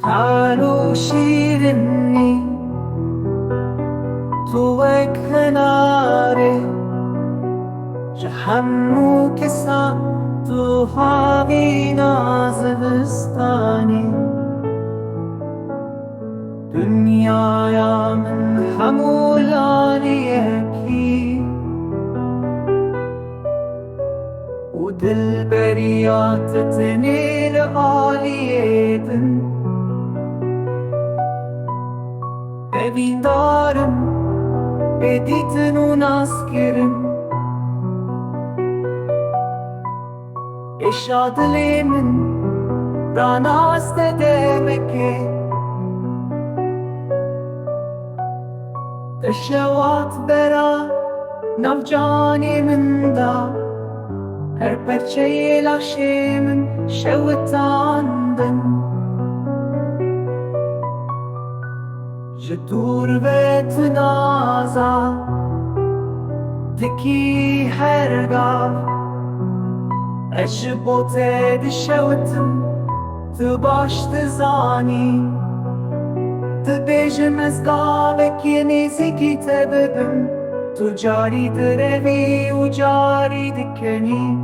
تعالوا شيرني توك هناري جحمو كسا تو هاوی نازبستانی دنیایا من حمولانی یکی و دل بریات تنیر آلیتن evin darım Beditin unaskerim Eşadlimin Ranas de demeke Teşevat bera Navcanimin da Her perçeyi laşimin Şevitandın جدور بتنازع تكي هرقاف أشبوت دشوتم تباش تزاني تبيج مزقابك ينيزكي تببم تجاري دربي وجاري دكني